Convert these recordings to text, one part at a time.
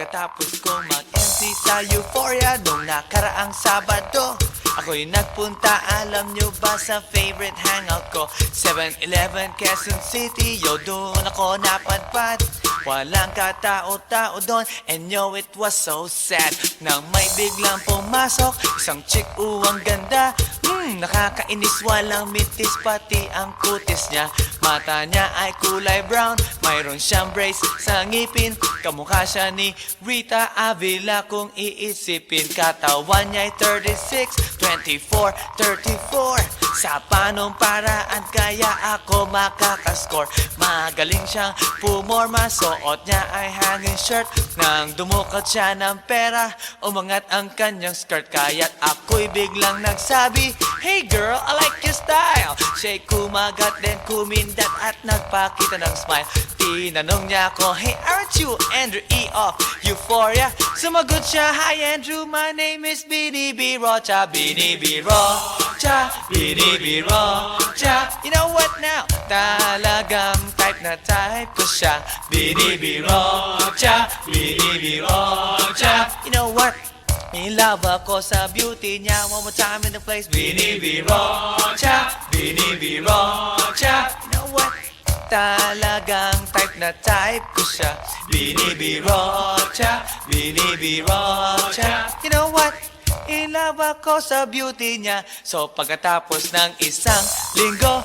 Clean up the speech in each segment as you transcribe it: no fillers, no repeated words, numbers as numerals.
pagkatapos kong mag-MC sa Euphoria nung nakaraang Sabado. Ako'y nagpunta, alam nyo ba, sa favorite hangout ko, 7-Eleven, Quezon City. Yo, doon ako napadpad. Walang katao-tao doon, and yo, it was so sad nang may biglang pumasok isang chick, ang ganda. Nakakainis, walang mitis, pati ang kutis niya. Mata niya ay kulay brown, mayroon siyang brace sa ngipin. Kamukha siya ni Rita Avila kung iisipin. Katawan niya ay 36, 24, 34. Sa panong paraan kaya ako makakascore? Magaling siyang pumorma, suot niya ay hanging shirt. Nang dumukot siya ng pera, umangat ang kanyang skirt. Kaya't ako'y biglang nagsabi, "Hey girl, I like your style." Siya'y kumagat, then kumindat at nagpakita ng smile. Tinanong niya ako, "Hey, aren't you Andrew E. of Euphoria?" Sumagot siya, "Hi Andrew, my name is Bini B. Rocha." Bini B. Rocha, Bini B. Rocha. You know what now? Talagang type na type ko siya. Bini B. Rocha, Bini B. Rocha. You know what? In love ako sa beauty niya. One more time in the place. Bini B. Rocha, Bini B. Rocha. You know what? Talagang type na type ko siya. Bini B. Rocha, Bini B. Rocha. You know what? In love ako sa beauty niya. So pagkatapos ng isang linggo,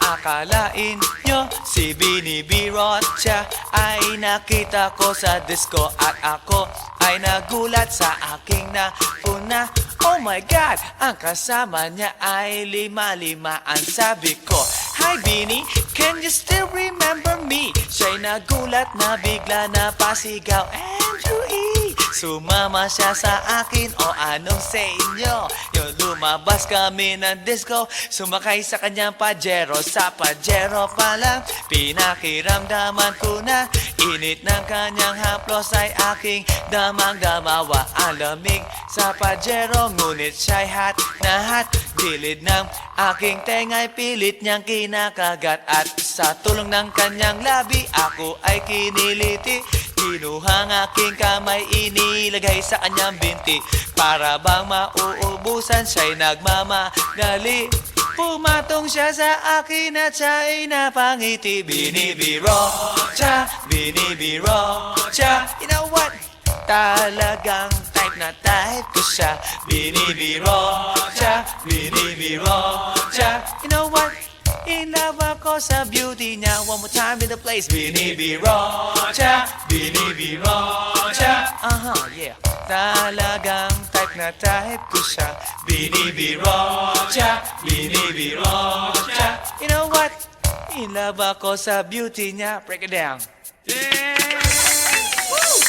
akalain nyo si Bini B. Rocha ay nakita ko sa disco. At ako ay nagulat sa aking napuna. Oh my God, ang kasama niya ay lima-limaan. Sabi ko, "Hi Bini, can you still remember me?" Siya'y nagulat na bigla na pasigaw, "Andrew E." Sumama siya sa akin, o anong sa inyo? Yung lumabas kami ng disco, sumakay sa kanyang Pajero. Sa Pajero pa lang, pinakiramdaman ko na init ng kanyang haplos ay aking damang-damawa. Ang lamig sa Pajero, ngunit siya'y hot na hot. Gilid ng aking tenga'y pilit niyang kinakagat. At sa tulong ng kanyang labi, ako ay kiniliti. Kinuha ang aking kamay, inilagay sa kanyang binti. Para bang mauubusan, siya'y nagmamagali. Pumatong siya sa akin at siya'y napangiti. Bini B. Rocha, Bini B. Rocha. You know what? Talagang type na type ko siya. Bini B. Rocha, Bini B. Rocha. You know what? In love ako sa beauty niya. One more time in the place. Bini B. Rocha, Bini B. Rocha. Yeah. Talagang type na type ko siya. Bini B. Rocha, Bini B. Rocha. You know what? In love ako sa beauty niya. Break it down. Yeah! Woo!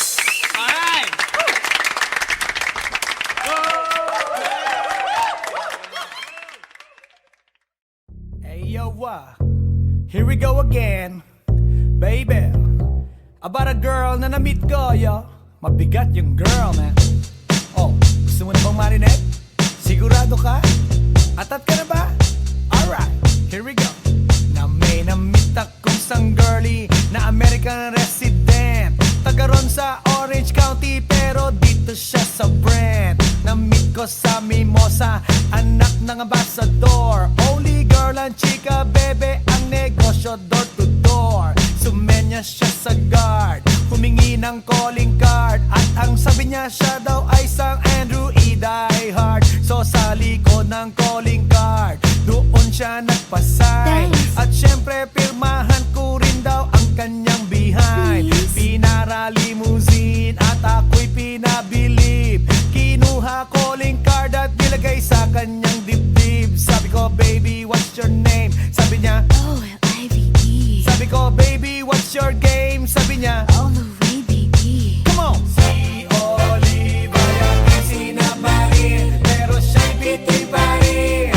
All right! Hey yo, here we go again, baby. About a girl na na-meet ko, yo. Mabigat yung girl, man. Oh, gusto mo na bang marinig? Sigurado ka? Atat ka na ba? Alright, here we go. Na may na-meet akong isang girlie na American resident. Taga ron sa Orange County pero dito siya sa Brent. Na-meet ko sa Mimosa, anak ng ambassador. Only girl and chika, bebe, ang negosyo door to door. Sumenya siya sa guard, humingi ng calling card. At ang sabi niya, siya daw ay isang Andrew E. diehard. So sa likod ng calling card, doon siya nagpasay. At syempre pirmahan ko rin daw ang kanyang behind. Pinara limousine at ako'y pinabilib. Kinuha calling card at nilagay sa kanyang dibdib. Sabi ko, "Baby, what's your name?" Sabi niya, OLIVE. sabi ko, "Baby, what's your game?" Sabi niya, All the way, baby. come on! Si Olive ay aking sinamarin, pero siya'y bitin pa rin.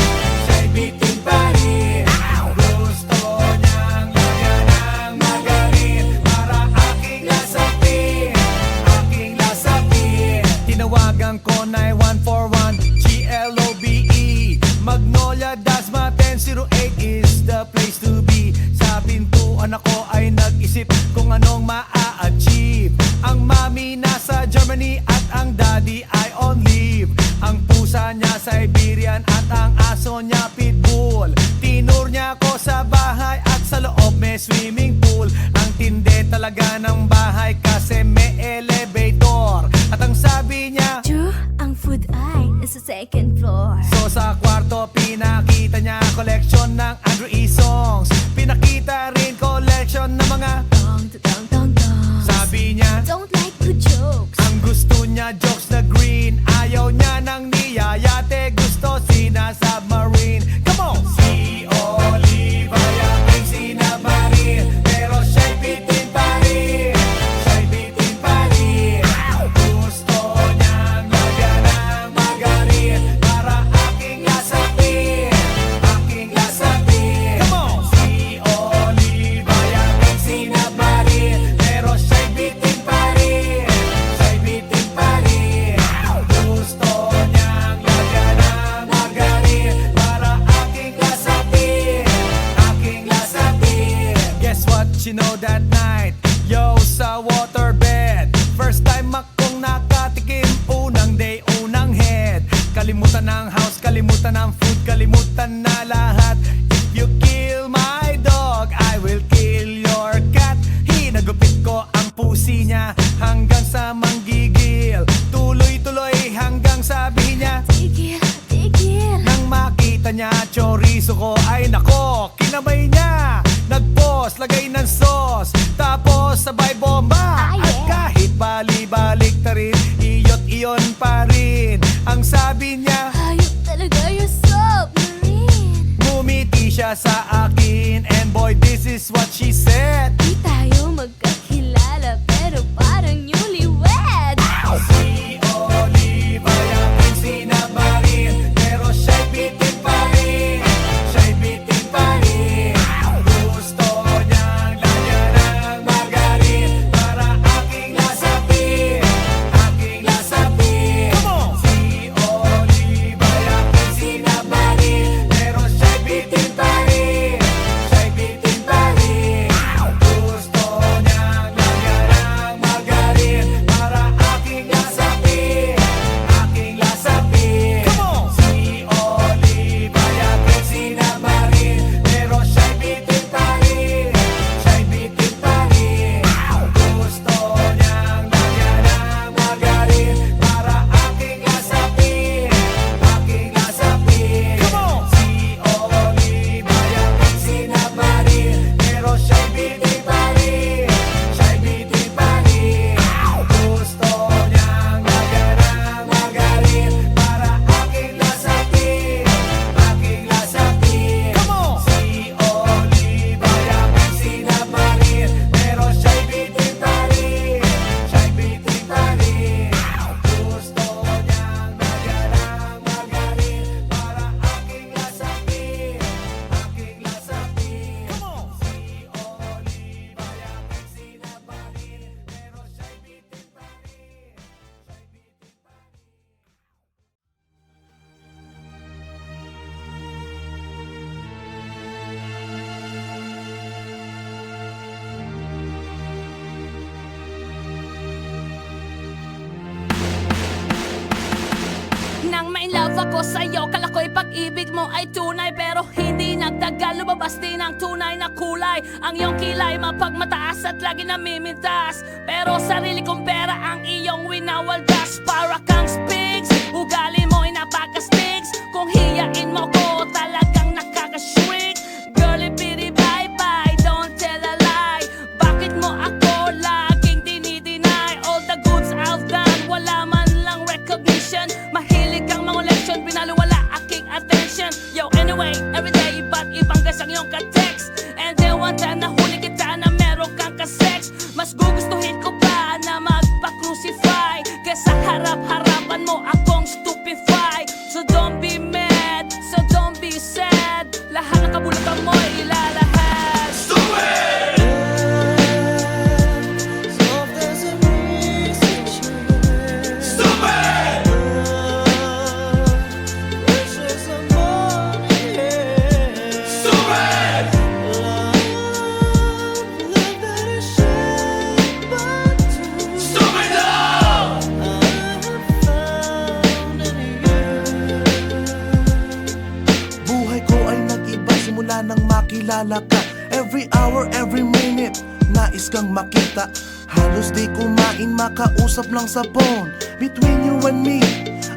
Siya'y bitin pa rin. Gusto niyang lagyan ng magaling para aking lasapin, aking lasapin. Tinawagan ko 9141 GLOBE Magnolia, Dasma 1008 is the place to be. Sa pintuan ako ay nag-isip kung anong maa-achieve. Ang mami nasa Siberian at ang aso niya pitbull. Tinur niya ako sa bahay at sa loob may swimming pool. Ang tindi talaga ng bahay kasi may elevator. At ang sabi niya, True, ang food ay nasa second floor. so sa kwarto pinakita niya collection ng Andrew E. songs. Pinakita rin collection ng mga Dong, dong, dong, dong. sabi niya, Don't like good jokes. ang gusto niya jokes na green. Ayaw niya ng niyayate, gusto sina-submarine. Come on! Si Oliva yaking sinabarin, pero siya'y bitin pa rin. Siya'y bitin pa rin. Gusto niyang lagyan ng margarin para aking lasapin. Aking lasapin. Come on! Si Oliva yaking sinabarin, pero siya'y bitin pa rin. Siya'y bitin pa rin. Gusto niyang lagyan ng margarin para aking lasapin. Aking lasapin. Guess what you know that night? Yo, sa waterbed. First time akong nakatikim. Unang day, unang head. Kalimutan ng house, kalimutan ng food, kalimutan na lahat. If you kill my dog, I will kill your cat. Hinagupit ko ang pusi niya hanggang sa manggigil. Tuloy-tuloy hanggang sabihin niya, Tigil, tigil. nang makita niya chorizo ko, ay nako, kinabay niya. Nagpos, lagay ng sauce, tapos sabay bomba. Ah, yeah. At kahit bali-balik ta rin, iyot iyon pa rin. Ang sabi niya, Hayop talaga yung submarine. ngumiti siya sa akin. And boy, this is what she said. Di tayo magkakilala pero parang newlywed. Si Oliva yaking sinabarin, pero siya'y bitin pa rin. Siya'y bitin pa rin. Gusto niyang lagyan ng margarin para aking lasapin. Aking lasapin. Si Oliva yaking sinabarin, pero siya'y bitin pa rin. Siya'y bitin pa rin. Gusto niyang lagyan ng margarin para aking lasapin. Aking lasapin. Si Oliva yaking sinabarin, pero siya'y bitin pa rin. Siya'y bitin pa rin. Gusto niyang lagyan ng margarin para aking lasapin. Aking lasapin. Si Oliva yaking sinabarin, pero siya'y bitin pa rin. Siya'y bitin pa rin. Gusto niyang lagyan ng margarin para aking lasapin. Aking lasapin. Si Oliva yaking sinabarin, pero siya'y bitin pa rin. Siya'y bitin pa rin. Gusto niyang lagyan ng margarin para aking lasapin. Aking lasapin. Si Oliva yaking sinabarin, pero siya'y bitin pa rin. Siya'y bitin pa rin. Nang ma-in love ako sa'yo, kala ko'y pag-ibig mo ay tunay. Pero hindi nagtagal, lumabas din ang tunay na kulay. Ang iyong kilay mapagmataas at lagi namimintas. Pero sarili kong pera ang iyong winawaldas. Para kang spigs, ugali mo'y napaka-stigs. Kung hiyain mo ko, talagang nakaka-shrink. Girlie, pity, bye-bye, don't tell a lie. Bakit mo ako laging dinideny? All the goods I've done, wala man lang recognition. Mahilig kang mga leksyon, binaliwala aking attention. Yo, anyway, everyday, ba't ibang gas ang iyong ka-text? And then one time nahuli kita na meron kang ka-sex. Mas gugustuhin ko pa na magpa-crucify kesa harap-harapan mo akong stupefy. So don't be mad, so don't be sad. Lahat ng kabulutan mo ilalahad. bahala ka. Every hour, every minute, nais kang makita. Halos di kumain, makausap lang sa phone. Between you and me,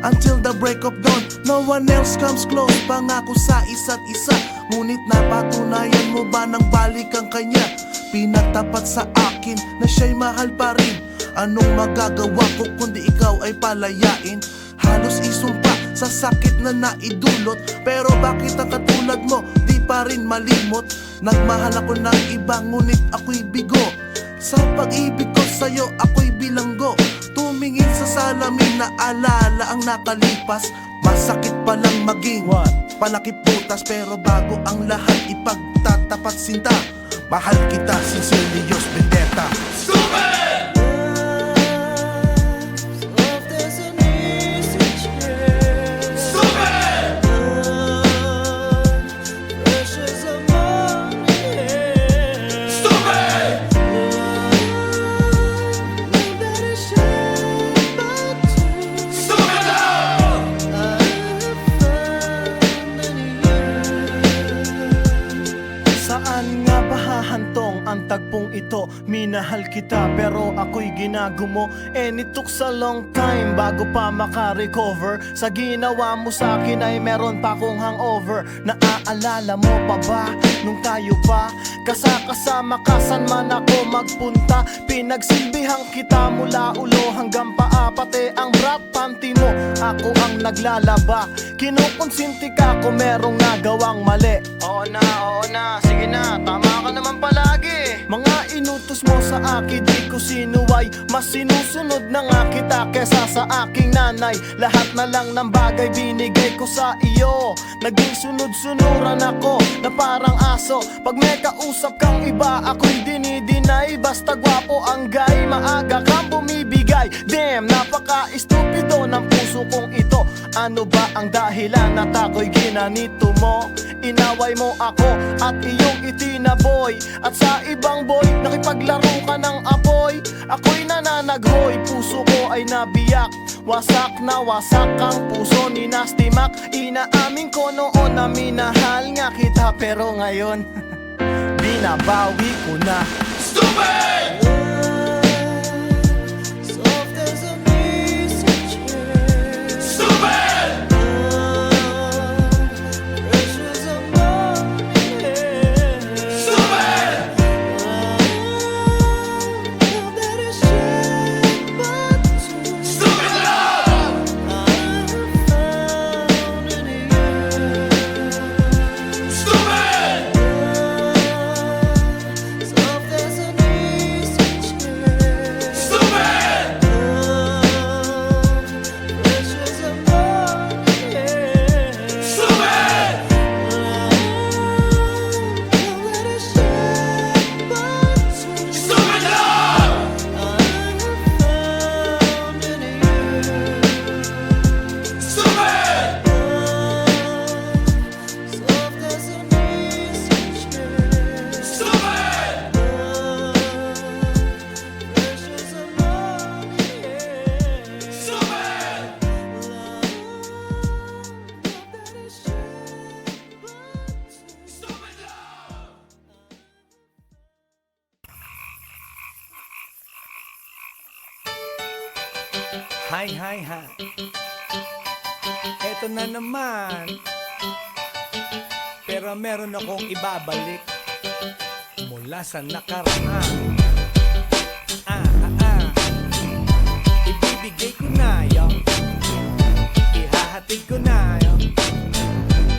until the break of dawn. No one else comes close, pangako sa isa't isa. Ngunit napatunayan mo ba nang balik ang kanya? Pinagtapat sa akin na siya'y mahal pa rin. Anong magagawa ko kundi ikaw ay palayain? Halos isumpa sa sakit na naidulot. Pero bakit ang katulad mo di pa rin malimot? Nagmahal ako ng iba ngunit ako'y bigo. Sa pag-ibig ko sa'yo ako'y bilanggo. Tumingin sa salamin na alala ang nakalipas. Masakit palang maging palakip butas. Pero bago ang lahat ipagtatapat sinta. Mahal kita, sincerely yours, Vendetta. Saan nga ba hahantong ang tagpong ito? Minahal kita pero ako'y ginagumo. And it took a long time bago pa makarecover. Sa ginawa mo sa akin ay meron pa akong hangover. Naaalala mo pa ba nung tayo pa kasama ka saan man ako magpunta? Pinagsilbihang kita mula ulo hanggang paa. Pati ang bra panty mo ako ang naglalaba. Kinukonsinti ka kung merong nagawang mali. Oo na, sige na, tama ka naman palagi. Mga inutos mo sa akin, di ko sinuway. Mas sinusunod na nga kita kesa sa aking nanay. Lahat na lang ng bagay binigay ko sa iyo. Naging sunod-sunuran ako na parang aso. Pag may kausap kang iba, ako'y dinidinay. Basta gwapo ang guy, maaga kang bumibigay. Damn, napaka-estupido ng puso kong ito. Ano ba ang dahilan at ako'y ginanito mo? Inaway mo ako at iyong itinaboy. At sa ibang boy, nakipaglaro ka ng apoy. Ako'y nananaghoy, puso ko ay nabiyak. Wasak na wasak ang puso ni Nasty Mac. Inaamin ko noon na minahal nga kita. Pero ngayon, binabawi ko na. Stupid! Hi. Eto na naman. Pero meron akong ibabalik mula sa nakaraan. Ibibigay ko na yun. Ihahatid ko na yun.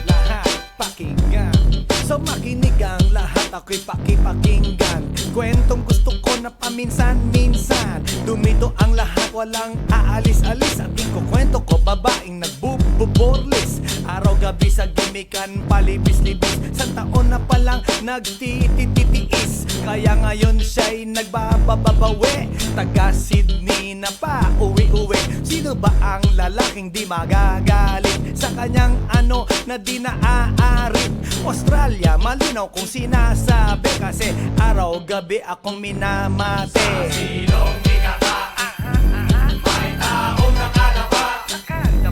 Lahat pakinggan. So makinig ang lahat, ako'y pakipakinggan. Kwentong gusto ko na paminsan-minsan. Dumito ang lahat, walang aalis-alis. At ikukwento ko, babaeng nagbuborlis. Araw-gabi sa gimikan, palibis-libis. Sa taon na palang nagtititiis. Kaya ngayon siya'y nagbababawi. Taga Sydney na pa, uwi-uwi. Sino ba ang lalaking di magagalit sa kanyang ano na di naaarit? Australia, malinaw kung sinasabi. Kasi araw-gabi akong minamate. Sa silong minaka, may taong nakadapa.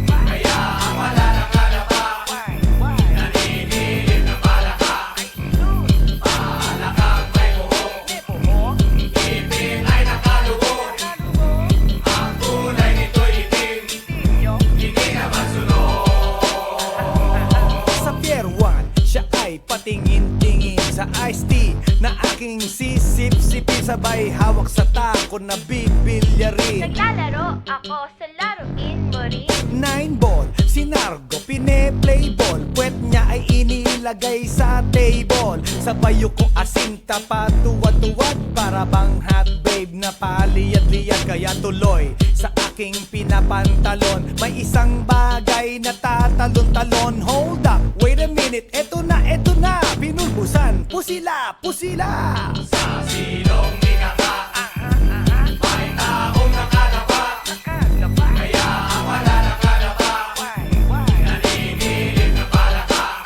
Kaya ang wala nakadapa, naninilig na palaka. sabay hawak sa tako na bibilyarin. Naglalaro ako sa laruin mo rin. 9 ball, si Nargo pine-play ball. Puwet niya ay inilagay sa table. Sa bayo ko asinta pa tuwad-tuwad. Para bang hot babe na paliyad-liyad. Kaya tuloy sa aking pinapantalon may isang bagay na tatalon-talon. Hold up, wait a minute, eto na, pinulbusan, pusila, pusila. Sa silong nikaka, may taong nakalapa. Kaya ang wala nakalapa, naninilip na palaka.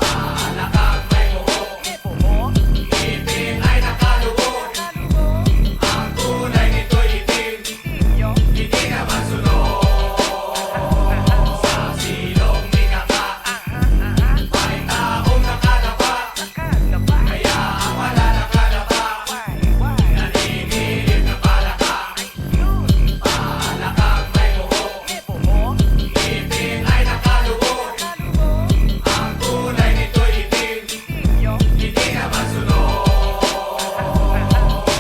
Palakang may buhok, ngipin ay nakalubog. Ang kulay nito'y itim, hindi naman sunog. Sa silong nikaka, may taong nakalapa. Kaya ang wala nakalapa, naninilip na palaka. Palakang may buhok, ngipin ay nakalubog. Ang kulay nito'y itim, hindi naman sunog.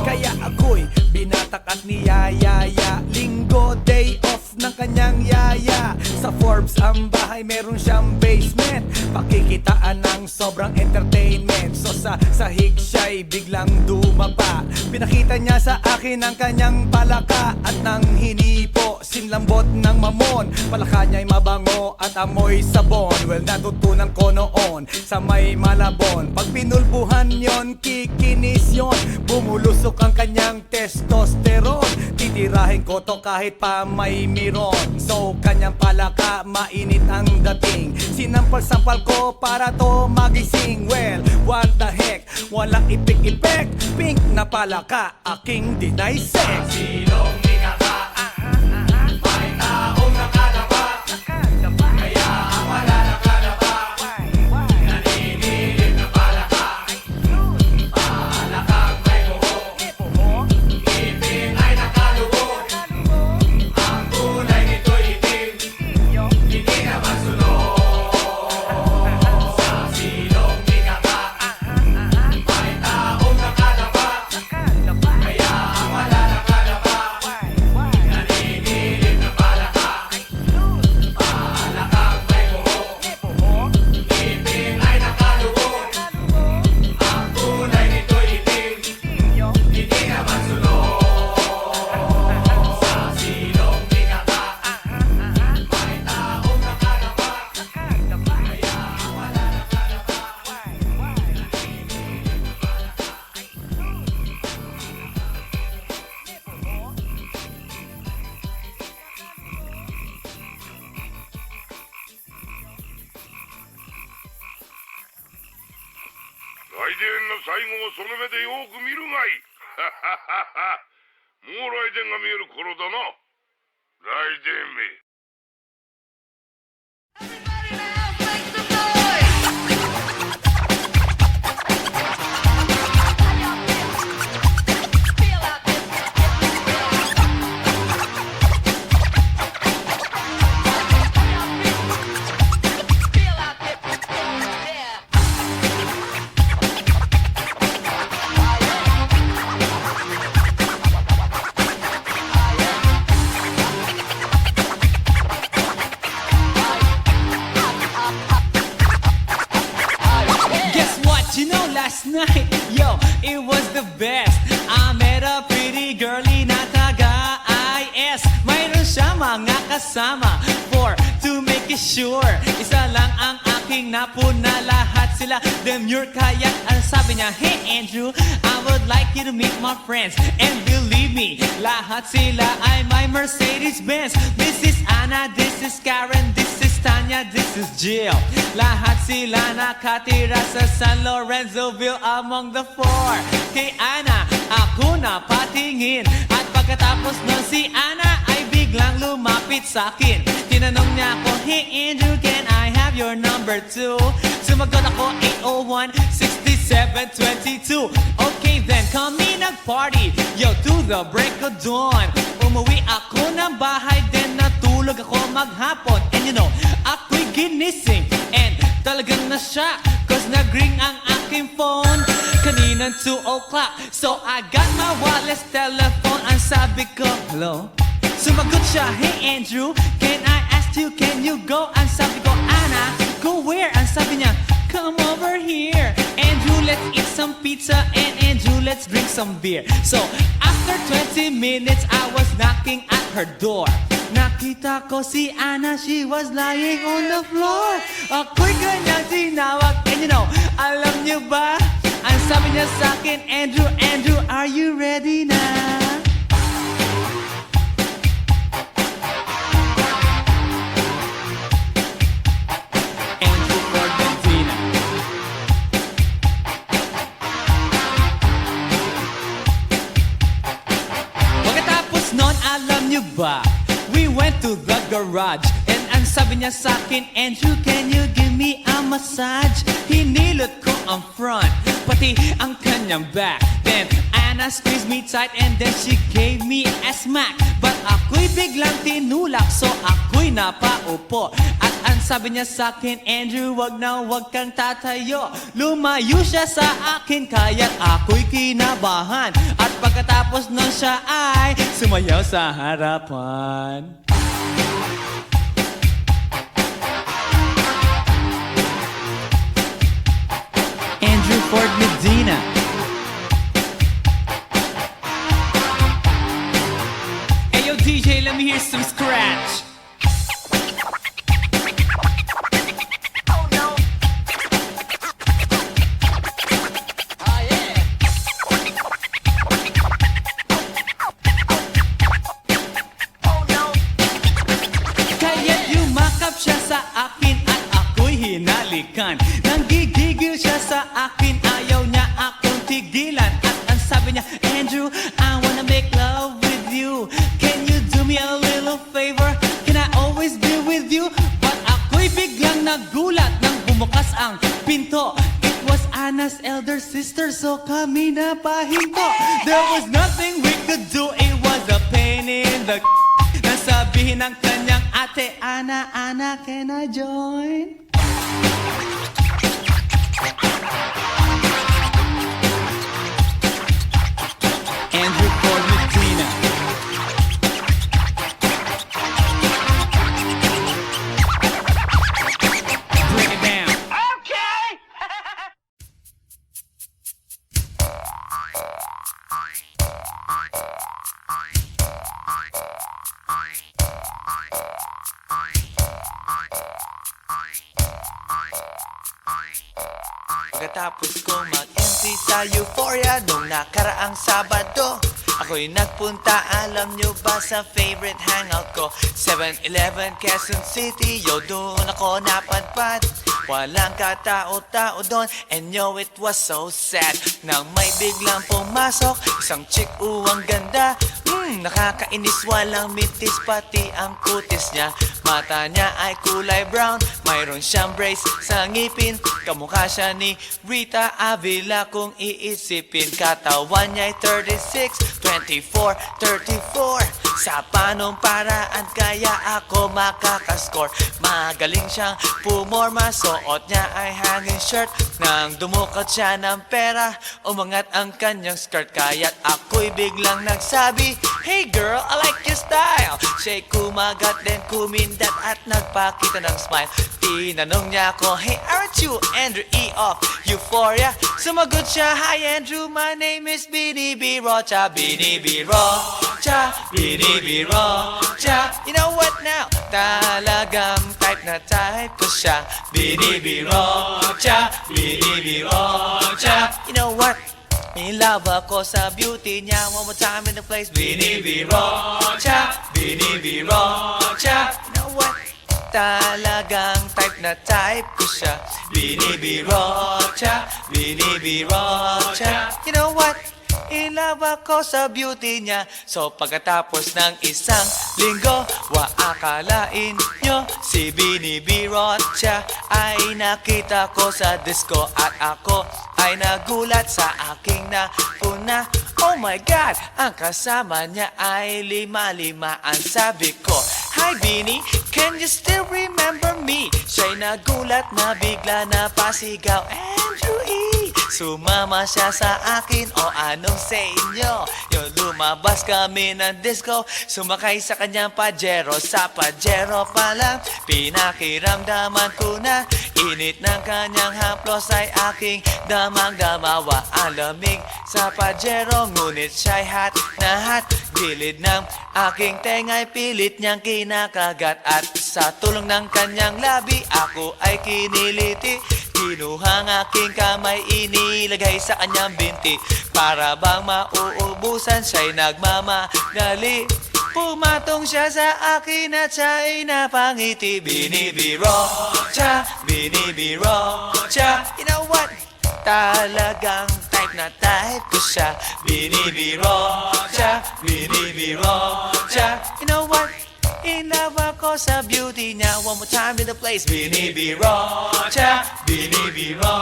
Kaya ako'y binatak at niyayaya. Linggo, day off ng kanyang yaya. Sa Forbes ang bahay, meron siyang basement. Pakikitaan ng sobrang entertainment. So sa sahig siya'y biglang dumapa. Pinakita niya sa akin ang kanyang palaka. At nang hinipo, sinlambot ng mamon. Palaka niya'y mabango at amoy sabon. Well, natutunan ko noon sa may Malabon. Pag pinulbuhan yon, kikinis yon. Bumulusok ang kanyang testosterone. Titirahin ko to kahit pa may miron. So kanyang palaka, mainit ang dating. Sinampal-sampal ko para to magising. Well, what the heck, walang ipik-ipek. Pink na palaka, aking deny sex. Silong nikaka, may taong nakalapa. Kaya ang wala nakalapa, naninilip na palaka. Palakang may buhok, ngipin ay nakalubog. Ang kulay nito'y itim, hindi naman sunog. Sa silong nikaka, may taong nakalapa. Kaya ang wala nakalapa, naninilip na palaka. Palakang may buhok, ngipin ay nakalubog. Ang kulay nito'y itim, hindi naman sunog. Sa silong nikaka, may taong nakalapa. Kaya ang wala nakalapa,来電の最後をその目でよく見るがいい。もう来電が見える頃だな。来電め。Guess what? You know, last night, yo, it was the best. I met a pretty girlie na taga-IS. Mayroon siya mga kasama to make it sure. Isa lang ang aking napuna, lahat sila demure. Kaya ang sabi niya, hey Andrew, I would like you to meet my friends. And believe me, lahat sila ay my Mercedes-Benz. This is Anna, this is Karen, this is Tanya, this is Jill. Lahat sila nakatira sa San Lorenzoville among the four. Kay Ana, ako na patingin. At pagkatapos nun si Ana ay biglang lumapit sa akin. Tinanong niya ako, hey Andrew, can I have your number too? Sumagot ako, 801-6722. Okay then, kami nag-party, yo, to the break of dawn. Umuwi ako ng bahay, then natulog ako maghapon. And you know, ako'y ginising, and talagang na-shock, cause nag-ring ang aking phone. Kanina ng 2 o'clock. So I got my wireless telephone. Ang sabi ko, hello? Sumagot siya, hey Andrew, can I ask you, can you go? Ang sabi ko, Anna, go where? Ang sabi niya, come over here. Andrew, let's eat some pizza. And Andrew, let's drink some beer. So after 20 minutes, I was knocking at her door. Nakita ko si Anna, she was lying on the floor. Ako'y kanyang tinawag. And you know, alam niyo ba? Ang sabi niya sa akin, Andrew, Andrew, are you ready na? Andrew Ford Medina. Pagkatapos nun, alam niyo ba? We went to the garage. And ang sabi niya sa akin, Andrew, can you give me a massage? Hinilot ko ang front, pati ang kanyang back. Then Anna squeezed me tight and then she gave me a smack. But ako'y biglang tinulak, so ako'y napaupo. At ang sabi niya sa akin, Andrew, wag na wag kang tatayo. Lumayo siya sa akin, kaya't ako'y kinabahan. At pagkatapos nun siya ay sumayaw sa harapan. Andrew Ford Medina. Hey yo DJ, let me hear some scratch. Kaya't yumakap siya sa akin at ako'y hinalikan. Nanggigigil siya sa akin, ayaw niya akong tigilan. At ang sabi niya, Andrew, I wanna make love with you. Can you do me a little favor? Can I always be with you? But ako'y biglang nagulat nang bumukas ang pinto. It was Anna's elder sister, so kami na pahinto. There was nothing we could do, it was a pain in the nasabihin ng kanyang ate, Anna, Anna, can I join? Andrew Ford Medina. Bring it down. Pagkatapos ko mag-MC sa Euphoria nung nakaraang Sabado, ako'y nagpunta, alam nyo ba, sa favorite hangout ko, 7-Eleven, Quezon City. Yo, doon ako napadpad, walang katao-tao doon. And yo, it was so sad nang may biglang pumasok isang chick, ang ganda. Nakakainis, walang mintis, pati ang kutis niya. Mata niya ay kulay brown, mayroon siyang brace sa ngipin. Kamukha siya ni Rita Avila kung iisipin. Katawan niya ay 36, 24, 34. Sa panong paraan kaya ako makakaskor. Magaling siyang pumorma, suot niya ay hanging shirt. Nang dumukot siya ng pera, umangat ang kanyang skirt. Kaya't ako'y biglang nagsabi, hey girl, I like your style. Siya'y kumagat, then kumindat at nagpakita ng smile. Tinanong niya ako, hey, aren't you Andrew E. of Euphoria? Sumagot siya, hi Andrew, my name is Bini B. Rocha. Bini B. Rocha, Bini B. Rocha. You know what now? Talagang type na type ko siya. Bini B. Rocha, Bini B. Rocha. You know what? In love ako sa beauty niya. One more time in the place. Bini B. Rocha, Bini B. Rocha. You know what? Talagang type na type ko siya. Bini B. Rocha, Bini B. Rocha. You know what? In love ako sa beauty niya. So pagkatapos ng isang linggo, akalain nyo si Bini B. Rocha ay nakita ko sa disco. At ako ay nagulat sa aking napuna. Oh my God, ang kasama niya ay lima-lima. Ang sabi ko, hi Bini, can you still remember me? Siya'y nagulat na bigla na pasigaw, Andrew E. Sumama siya sa akin o anong sa inyo? Yung lumabas kami ng disco, sumakay sa kanyang Pajero. Sa Pajero pa lang, pinakiramdaman ko na init ng kanyang haplos ay aking damang-damawa. Ang lamig sa Pajero, ngunit siya'y hot na hot. Gilid ng aking tenga'y pilit niyang kinakagat. At sa tulong ng kanyang labi, ako ay kiniliti. Kinuha ang aking kamay, inilagay sa kanyang binti. Para bang mauubusan, siya'y nagmamagali. Pumatong siya sa akin at siya'y napangiti. Binibiro siya, binibiro siya. You know what? Talagang type na type ko siya. Binibiro siya, binibiro siya. You know what? In love ako sa beauty niya. One more time in the place. Binibiro siya, binibiro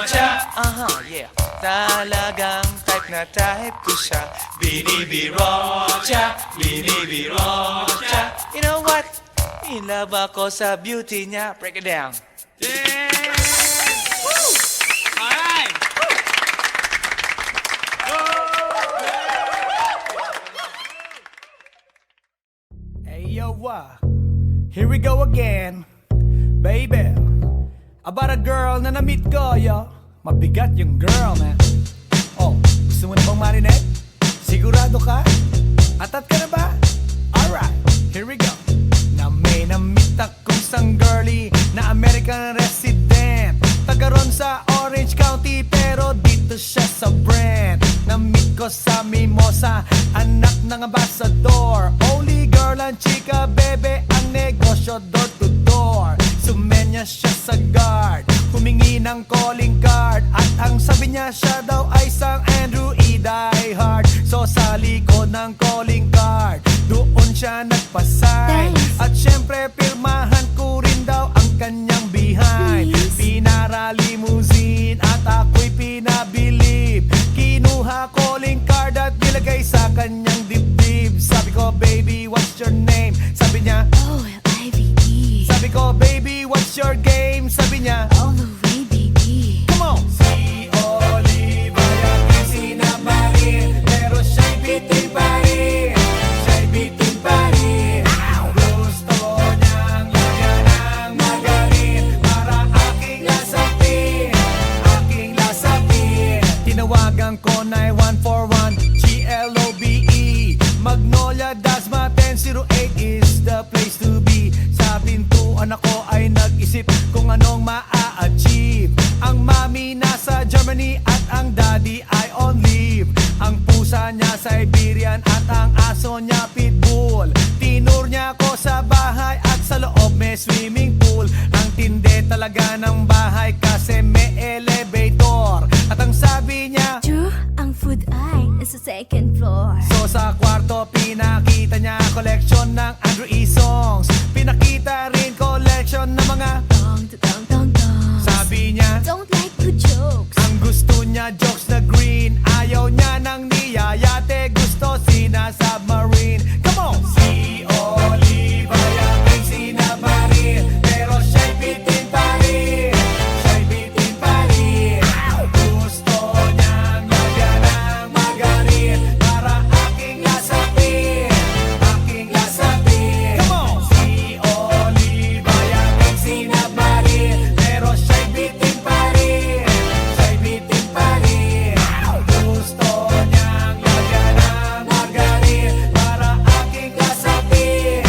siya. Yeah. Talagang type na type ko siya. Binibiro siya, binibiro siya. You know what? In love ako sa beauty niya. Break it down. Alright! Hey yo, here we go again, baby. About a girl na na-meet ko, yo. Mabigat yung girl, man. Oh, gusto mo na bang marinig? Sigurado ka? Atat ka na ba? Alright, here we go. Na may na-meet akong isang girlie na American resident. Taga ron sa Orange County pero dito siya sa Brent. Na-meet ko sa Mimosa, anak ng ambasador. Only girl and chika, bebe, ang negosyo door to door. Sumenya siya sa guard, humingi ng calling card. At ang sabi niya siya daw ay isang Andrew E. Diehard. So sa likod ng calling card, doon siya nagpasay. At syempre pirmahan ko rin daw ang kanyang behind. Pinara limousine at ako'y pinabilib. Kinuha calling card at nilagay sa kanyang dibdib. Sabi ko, baby, what's your name? Sabi niya, OLIVE. sabi ko, baby, what's your game? Sabi niya, All the way, baby. come on! Si Olive ay aking sinamarin, pero siya'y bitin pa rin. Siya'y bitin pa rin. Gusto niyang lagyan ng magarin para aking lasapin, aking lasapin. Tinawagan ko 9141 GLOBE. Magnolia, Dasma 1008 is the place to be. Sa pintuan ako ay nag-isip kung anong maa-achieve. Ang mami nasa Germany at ang daddy ay on leave. Ang pusa niya Siberian at ang aso niya pitbull. Tinur niya ako sa bahay at sa loob may swimming pool. Ang tindi talaga ng bahay kasi may elevator. At ang sabi niya, True, ang food ay nasa second floor. so sa kwarto pinakita niya collection ng Andrew E. songs. Pinakita rin collection ng mga Dong, dong, dong, dong. sabi niya. Don't like good jokes. Ang gusto niya jokes na green. Ayaw niya ng niyayate, gusto sina-submarine. Come on! Si Olive ay aking sinamarin, pero siya'y bitin pa rin. Siya'y bitin pa rin. Gusto niyang lagyan ng magarin para aking lasapin, aking lasapin. Come on! Si Olive ay aking sinamarin, pero siya'y bitin pa rin. Siya'y bitin pa rin. Gusto niyang lagyan ng magarin para aking lasapin,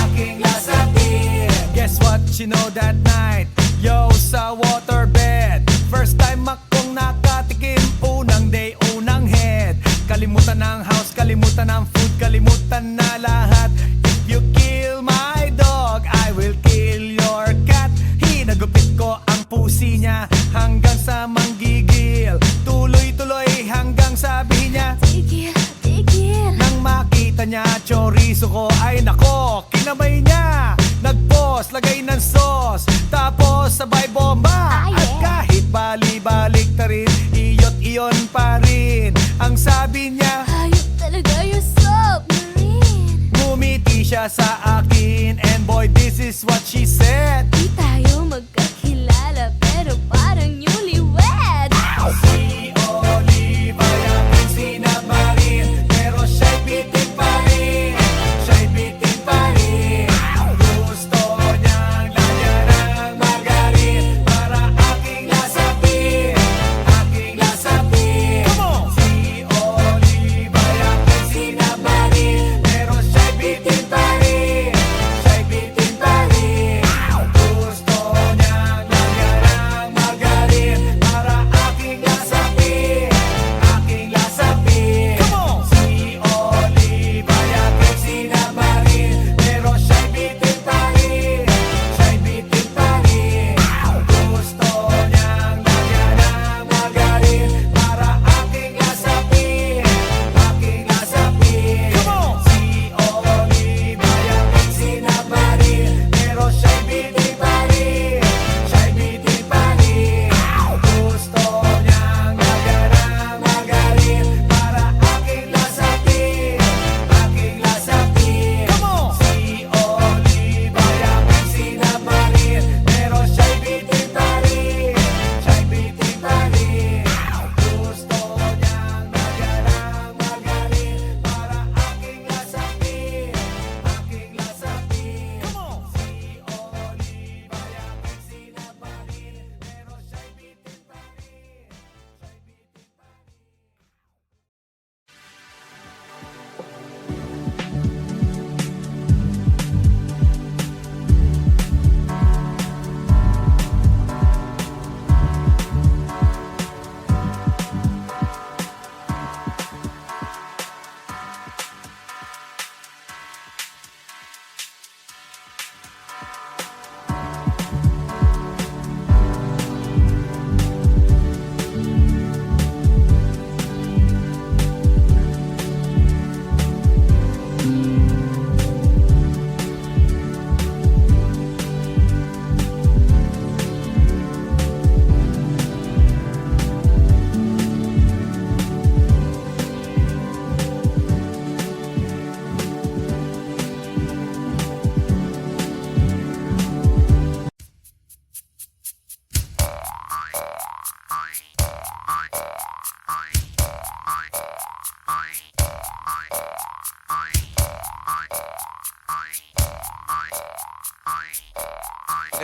aking lasapin. Guess what you know that night? Yo, sa waterbed, first time akong nakatikim. Unang day, unang head. Kalimutan ng house, kalimutan ng food, kalimutan na lahat. If you kill my dog, I will kill your cat. Hinagupit ko ang pusi niya hanggang sa manggigil. Tuloy-tuloy hanggang sabihin niya, Tigil, tigil. nang makita niya chorizo ko, ay nako, kinamay niya. Nagpos, lagay ng sauce, tapos sabay bomba. Ah, yeah. At kahit bali-balik ta rin, iyot-iyon pa rin. Ang sabi niya, Hayop talaga yung submarine. ngumiti siya sa akin, and boy, this is what she said. Di tayo magkakilala pero parang newlywed.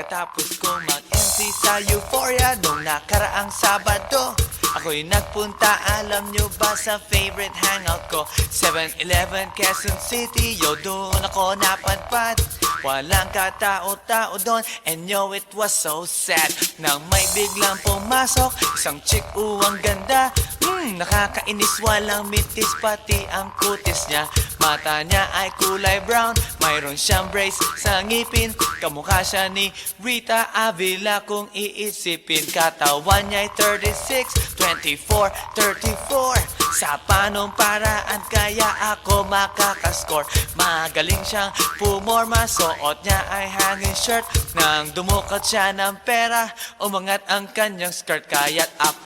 Pagkatapos kong mag-MC sa Euphoria nung nakaraang Sabado, ako'y nagpunta, alam nyo ba, sa favorite hangout ko, 7-Eleven, Quezon City. Yo, doon ako napadpad, walang katao-tao doon, and yo, it was so sad nang may biglang pumasok isang chick, ang ganda. Nakakainis, walang mitis, pati ang kutis niya. Mata niya ay kulay brown, mayroon siyang brace sa ngipin. Kamukha siya ni Rita Avila kung iisipin. Katawan niya'y 36, 24, 34. Sa panong paraan kaya ako makakascore? Magaling siyang pumorma, suot niya ay hanging shirt. Nang dumukot siya ng pera, umangat ang kanyang skirt. Kaya't ako